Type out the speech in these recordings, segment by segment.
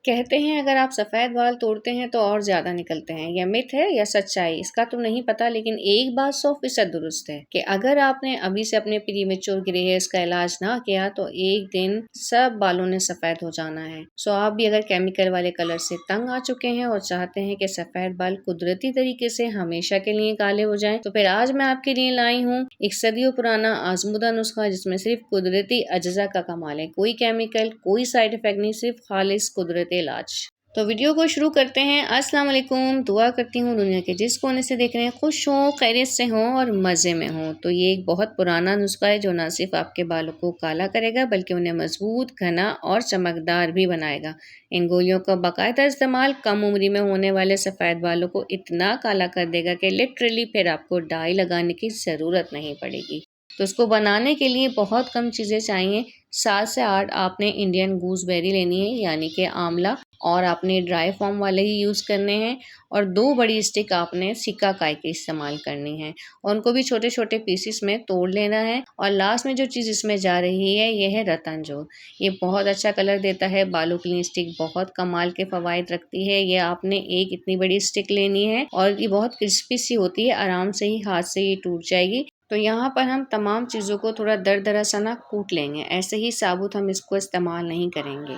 कहते हैं अगर आप सफ़ेद बाल तोड़ते हैं तो और ज़्यादा निकलते हैं। यह मिथ है या सच्चाई इसका तो नहीं पता, लेकिन एक बात 100% दुरुस्त है कि अगर आपने अभी से अपने प्रीमेच्योर ग्रे हेयर्स का इलाज ना किया तो एक दिन सब बालों ने सफ़ेद हो जाना है। सो आप भी अगर केमिकल वाले कलर से तंग आ चुके हैं और चाहते हैं कि सफ़ेद बाल कुदरती तरीके से हमेशा के लिए काले हो जाएं, तो फिर आज मैं आपके लिए लाई हूँ एक सदियों पुराना आजमुदा नुस्खा जिसमें सिर्फ कुदरती अज्जा का कमाल है। कोई केमिकल, कोई साइड इफेक्ट नहीं, सिर्फ खालिस कुदरती इलाज। तो वीडियो को शुरू करते हैं। अस्सलाम वालेकुम। दुआ करती हूँ दुनिया के जिस कोने से देख रहे हैं खुश हों, खैरियत से हों और मज़े में हों। तो ये एक बहुत पुराना नुस्खा है जो ना सिर्फ आपके बालों को काला करेगा बल्कि उन्हें मजबूत, घना और चमकदार भी बनाएगा। इन गोलियों का बाकायदा इस्तेमाल कम उम्र में होने वाले सफ़ेद बालों को इतना काला कर देगा कि लिटरली फिर आपको डाई लगाने की ज़रूरत नहीं पड़ेगी। तो इसको बनाने के लिए बहुत कम चीज़ें चाहिए। 7 से 8 आपने इंडियन गूसबेरी लेनी है, यानी कि आंवला, और आपने ड्राई फॉर्म वाले ही यूज़ करने हैं। और 2 बड़ी स्टिक आपने सिकाकाई की इस्तेमाल करनी है और उनको भी छोटे छोटे पीसेस में तोड़ लेना है। और लास्ट में जो चीज़ इसमें जा रही है ये है रतन जौन। ये बहुत अच्छा कलर देता है, बालों के लिए स्टिक बहुत कमाल के फ़वाइद रखती है। ये आपने एक इतनी बड़ी स्टिक लेनी है और ये बहुत क्रिस्पी सी होती है, आराम से ही हाथ से ये टूट जाएगी। तो यहाँ पर हम तमाम चीज़ों को थोड़ा दरदरा सा ना कूट लेंगे, ऐसे ही साबुत हम इसको इस्तेमाल नहीं करेंगे।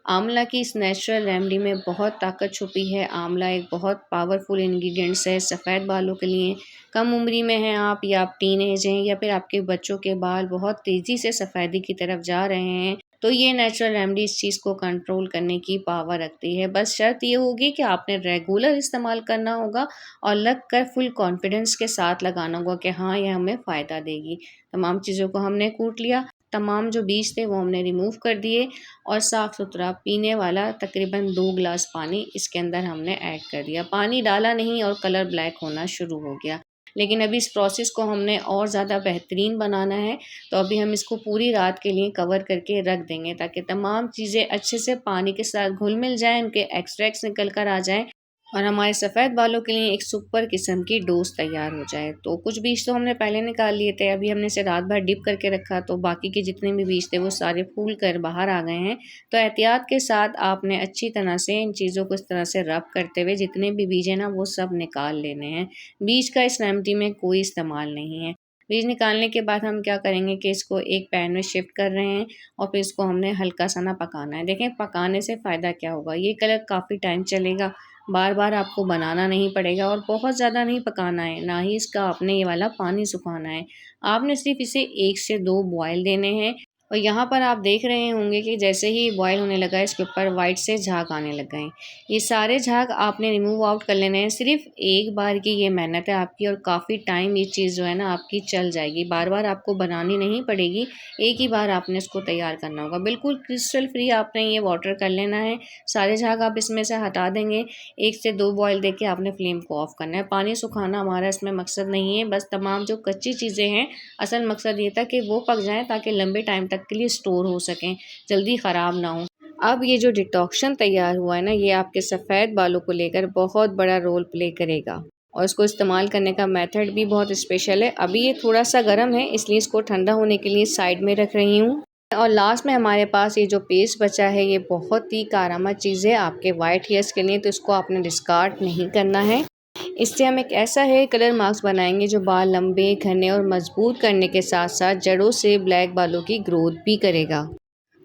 आंवला की इस नेचुरल रेमेडी में बहुत ताकत छुपी है। आंवला एक बहुत पावरफुल इंग्रेडिएंट्स है सफ़ेद बालों के लिए। कम उम्री में हैं आप, या आप टीनेज हैं, या फिर आपके बच्चों के बाल बहुत तेज़ी से सफ़ेदी की तरफ जा रहे हैं, तो ये नेचुरल रेमेडी इस चीज़ को कंट्रोल करने की पावर रखती है। बस शर्त ये होगी कि आपने रेगुलर इस्तेमाल करना होगा और लग कर फुल कॉन्फिडेंस के साथ लगाना होगा कि हाँ ये हमें फ़ायदा देगी। तमाम चीज़ों को हमने कूट लिया, तमाम जो बीज थे वो हमने रिमूव कर दिए और साफ़ सुथरा पीने वाला तकरीबन 2 गिलास पानी इसके अंदर हमने ऐड कर दिया। पानी डाला नहीं और कलर ब्लैक होना शुरू हो गया। लेकिन अभी इस प्रोसेस को हमने और ज़्यादा बेहतरीन बनाना है, तो अभी हम इसको पूरी रात के लिए कवर करके रख देंगे ताकि तमाम चीज़ें अच्छे से पानी के साथ घुल मिल जाएँ, उनके एक्सट्रैक्ट्स निकल कर आ जाएँ और हमारे सफ़ेद बालों के लिए एक सुपर किस्म की डोज़ तैयार हो जाए। तो कुछ बीज तो हमने पहले निकाल लिए थे, अभी हमने इसे रात भर डिप करके रखा, तो बाकी के जितने भी बीज थे वो सारे फूल कर बाहर आ गए हैं। तो एहतियात के साथ आपने अच्छी तरह से इन चीज़ों को इस तरह से रब करते हुए जितने भी बीज हैं ना वो सब निकाल लेने हैं। बीज का इस रेमेडी में कोई इस्तेमाल नहीं है। बीज निकालने के बाद हम क्या करेंगे कि इसको एक पैन में शिफ्ट कर रहे हैं और फिर इसको हमने हल्का सा ना पकाना है। देखें पकाने से फ़ायदा क्या होगा, ये कलर काफ़ी टाइम चलेगा, बार बार आपको बनाना नहीं पड़ेगा और बहुत ज़्यादा नहीं पकाना है, ना ही इसका आपने ये वाला पानी सुखाना है। आपने सिर्फ इसे 1 से 2 बॉयल देने हैं और यहाँ पर आप देख रहे होंगे कि जैसे ही बॉयल होने लगा इसके ऊपर वाइट से झाग आने लग गए। ये सारे झाग आपने रिमूव आउट कर लेने हैं। सिर्फ एक बार की ये मेहनत है आपकी और काफ़ी टाइम ये चीज़ जो है ना आपकी चल जाएगी। बार बार आपको बनानी नहीं पड़ेगी, एक ही बार आपने इसको तैयार करना होगा। बिल्कुल क्रिस्टल फ्री आपने ये वाटर कर लेना है। सारे झाग आप इसमें से हटा देंगे। 1 से 2 बॉयल देके आपने फ्लेम को ऑफ करना है। पानी सुखाना हमारा इसमें मकसद नहीं है, बस तमाम जो कच्ची चीज़ें हैं असल मकसद ये था कि वो पक जाएँ ताकि लंबे टाइम तक के लिए स्टोर हो सकें, जल्दी ख़राब ना हो। अब ये जो डिटॉक्शन तैयार हुआ है ना, ये आपके सफ़ेद बालों को लेकर बहुत बड़ा रोल प्ले करेगा और इसको इस्तेमाल करने का मेथड भी बहुत स्पेशल है। अभी ये थोड़ा सा गर्म है इसलिए इसको ठंडा होने के लिए साइड में रख रही हूँ। और लास्ट में हमारे पास ये जो पेस्ट बचा है ये बहुत ही कारआमद चीज़ है आपके वाइट हेयर्स के लिए, तो इसको आपने डिस्कार्ड नहीं करना है। इससे हम एक ऐसा हेयर कलर मास्क बनाएंगे जो बाल लंबे, घने और मजबूत करने के साथ साथ जड़ों से ब्लैक बालों की ग्रोथ भी करेगा।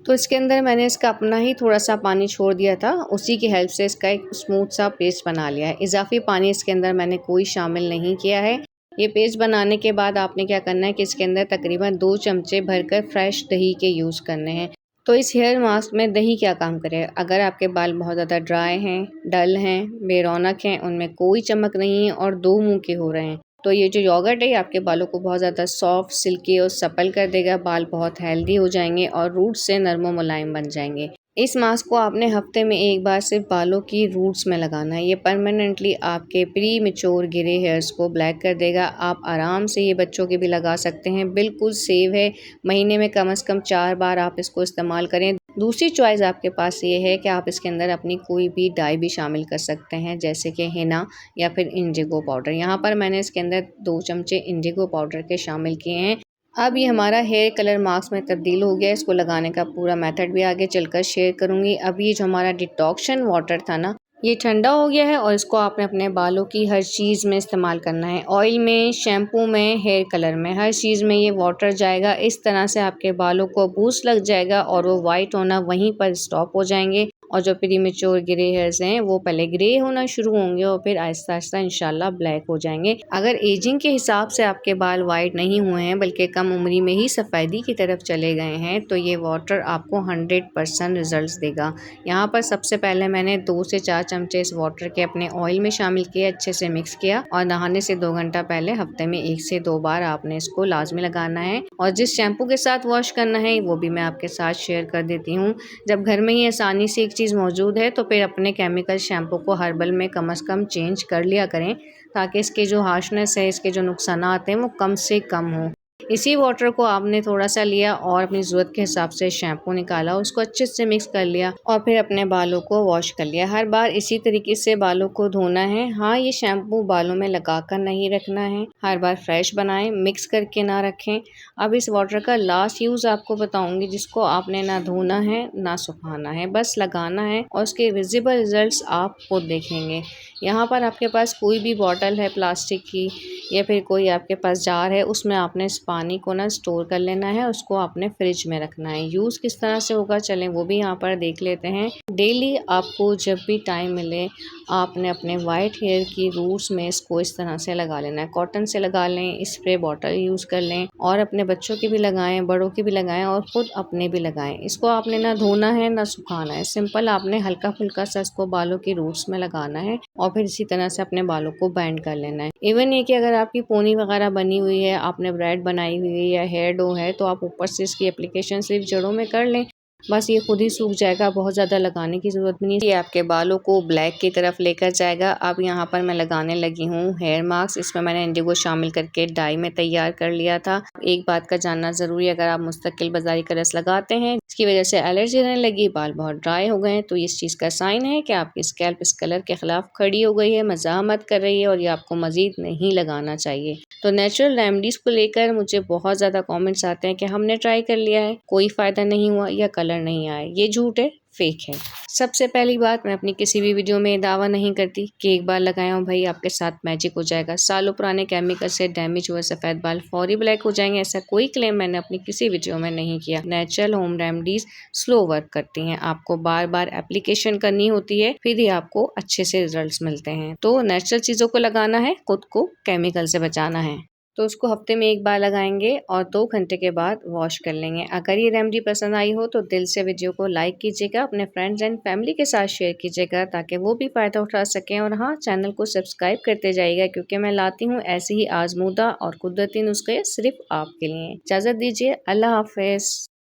तो इसके अंदर मैंने इसका अपना ही थोड़ा सा पानी छोड़ दिया था, उसी की हेल्प से इसका एक स्मूथ सा पेस्ट बना लिया है। इजाफी पानी इसके अंदर मैंने कोई शामिल नहीं किया है। ये पेस्ट बनाने के बाद आपने क्या करना है कि इसके अंदर तकरीबन 2 चमचे भरकर फ्रेश दही के यूज़ करने हैं। तो इस हेयर मास्क में दही क्या काम करे, अगर आपके बाल बहुत ज़्यादा ड्राई हैं, डल हैं, बेरौनक हैं, उनमें कोई चमक नहीं है और 2 मुंह के हो रहे हैं, तो ये जो योगर्ट है ये आपके बालों को बहुत ज़्यादा सॉफ्ट, सिल्की और सपल कर देगा। बाल बहुत हेल्दी हो जाएंगे और रूट से नरम व मुलायम बन जाएंगे। इस मास्क को आपने हफ्ते में एक बार सिर्फ बालों की रूट्स में लगाना है। ये परमानेंटली आपके प्री मैच्योर ग्रे हेयर्स को ब्लैक कर देगा। आप आराम से ये बच्चों के भी लगा सकते हैं, बिल्कुल सेफ है। महीने में कम से कम 4 बार आप इसको इस्तेमाल करें। दूसरी चॉइस आपके पास ये है कि आप इसके अंदर अपनी कोई भी डाई भी शामिल कर सकते हैं, जैसे कि हिना या फिर इंडिगो पाउडर। यहाँ पर मैंने इसके अंदर 2 चमचे इंडिगो पाउडर के शामिल किए हैं। अब ये हमारा हेयर कलर मास्क में तब्दील हो गया। इसको लगाने का पूरा मेथड भी आगे चलकर शेयर करूँगी। अब ये जो हमारा डिटॉक्शन वाटर था ना, ये ठंडा हो गया है और इसको आपने अपने बालों की हर चीज़ में इस्तेमाल करना है। ऑयल में, शैम्पू में, हेयर कलर में, हर चीज़ में ये वाटर जाएगा। इस तरह से आपके बालों को बूस्ट लग जाएगा और वो वाइट होना वहीं पर स्टॉप हो जाएंगे। और जो प्रीमेच्योर ग्रे हेयर्स हैं वो पहले ग्रे होना शुरू होंगे और फिर आहिस्ता आहिस्ता इंशाल्लाह ब्लैक हो जाएंगे। अगर एजिंग के हिसाब से आपके बाल वाइट नहीं हुए हैं बल्कि कम उम्री में ही सफ़ेदी की तरफ चले गए हैं तो ये वाटर आपको 100% रिजल्ट्स देगा। यहाँ पर सबसे पहले मैंने 2 से 4 चमचे इस वाटर के अपने ऑयल में शामिल किए, अच्छे से मिक्स किया और नहाने से 2 घंटा पहले हफ्ते में 1 से 2 बार आपने इसको लाजमी लगाना है। और जिस शैम्पू के साथ वॉश करना है वो भी मैं आपके साथ शेयर कर देती हूँ। जब घर में ही आसानी से एक चीज़ मौजूद है तो फिर अपने केमिकल शैम्पू को हर्बल में कम से कम चेंज कर लिया करें ताकि इसके जो हार्शनेस है, इसके जो नुकसानात हैं वो कम से कम हों। इसी वाटर को आपने थोड़ा सा लिया और अपनी ज़रूरत के हिसाब से शैम्पू निकाला, उसको अच्छे से मिक्स कर लिया और फिर अपने बालों को वॉश कर लिया। हर बार इसी तरीके से बालों को धोना है। हाँ, ये शैम्पू बालों में लगा कर नहीं रखना है, हर बार फ्रेश बनाएं, मिक्स करके ना रखें। अब इस वाटर का लास्ट यूज़ आपको बताऊंगी जिसको आपने ना धोना है ना सुखाना है, बस लगाना है और उसके विजिबल रिजल्ट्स आप खुद देखेंगे। यहाँ पर आपके पास कोई भी बॉटल है प्लास्टिक की या फिर कोई आपके पास जार है, उसमें आपने इस पानी को ना स्टोर कर लेना है, उसको आपने फ्रिज में रखना है। यूज़ किस तरह से होगा चलें वो भी यहाँ पर देख लेते हैं। डेली आपको जब भी टाइम मिले आपने अपने वाइट हेयर की रूट्स में इसको इस तरह से लगा लेना है। कॉटन से लगा लें, स्प्रे बॉटल यूज़ कर लें और अपने बच्चों की भी लगाएं, बड़ों की भी लगाएं और ख़ुद अपने भी लगाएं। इसको आपने ना धोना है ना सुखाना है, सिंपल आपने हल्का फुल्का सा इसको बालों की रूट्स में लगाना है और फिर इसी तरह से अपने बालों को बैंड कर लेना है। इवन ये कि अगर आपकी पोनी वगैरह बनी हुई है, आपने ब्रेड बनाई हुई है या हेयर डो है तो आप ऊपर से इसकी एप्लीकेशन सिर्फ जड़ों में कर लें, बस ये खुद ही सूख जाएगा, बहुत ज़्यादा लगाने की ज़रूरत भी नहीं। ये आपके बालों को ब्लैक की तरफ लेकर जाएगा। अब यहाँ पर मैं लगाने लगी हूँ हेयर मास्क। इसमें मैंने इंडिगो शामिल करके डाई में तैयार कर लिया था। एक बात का जानना ज़रूरी है, अगर आप मुस्तकिल बाजारी का रस लगाते हैं इसकी वजह से एलर्जी रहने लगी, बाल बहुत ड्राई हो गए हैं, तो इस चीज़ का साइन है कि आपकी स्कैल्प इस कलर के खिलाफ खड़ी हो गई है, मज़ाहमत कर रही है और ये आपको मज़ीद नहीं लगाना चाहिए। तो नेचुरल रेमेडीज़ को लेकर मुझे बहुत ज़्यादा कमेंट्स आते हैं कि हमने ट्राई कर लिया है, कोई फ़ायदा नहीं हुआ या कलर नहीं आया। ये झूठ है, फेक है। सबसे पहली बात, मैं अपनी किसी भी वीडियो में दावा नहीं करती कि एक बार लगाया हो भाई आपके साथ मैजिक हो जाएगा, सालों पुराने केमिकल से डैमेज हुए सफ़ेद बाल फौरी ब्लैक हो जाएंगे, ऐसा कोई क्लेम मैंने अपनी किसी वीडियो में नहीं किया। Natural home remedies slow work करती हैं, आपको बार बार एप्लीकेशन करनी होती है, फिर ही आपको अच्छे से रिजल्ट्स मिलते हैं। तो नेचुरल चीज़ों को लगाना है, खुद को केमिकल से बचाना है। तो उसको हफ्ते में एक बार लगाएंगे और 2 घंटे के बाद वॉश कर लेंगे। अगर ये रेमेडी पसंद आई हो तो दिल से वीडियो को लाइक कीजिएगा, अपने फ्रेंड्स एंड फैमिली के साथ शेयर कीजिएगा ताकि वो भी फ़ायदा उठा सकें। और हाँ, चैनल को सब्सक्राइब करते जाइएगा क्योंकि मैं लाती हूँ ऐसे ही आजमूदा और कुदरती नुस्खे सिर्फ आपके लिए। इजाज़त दीजिए, अल्लाह हाफ़िज़।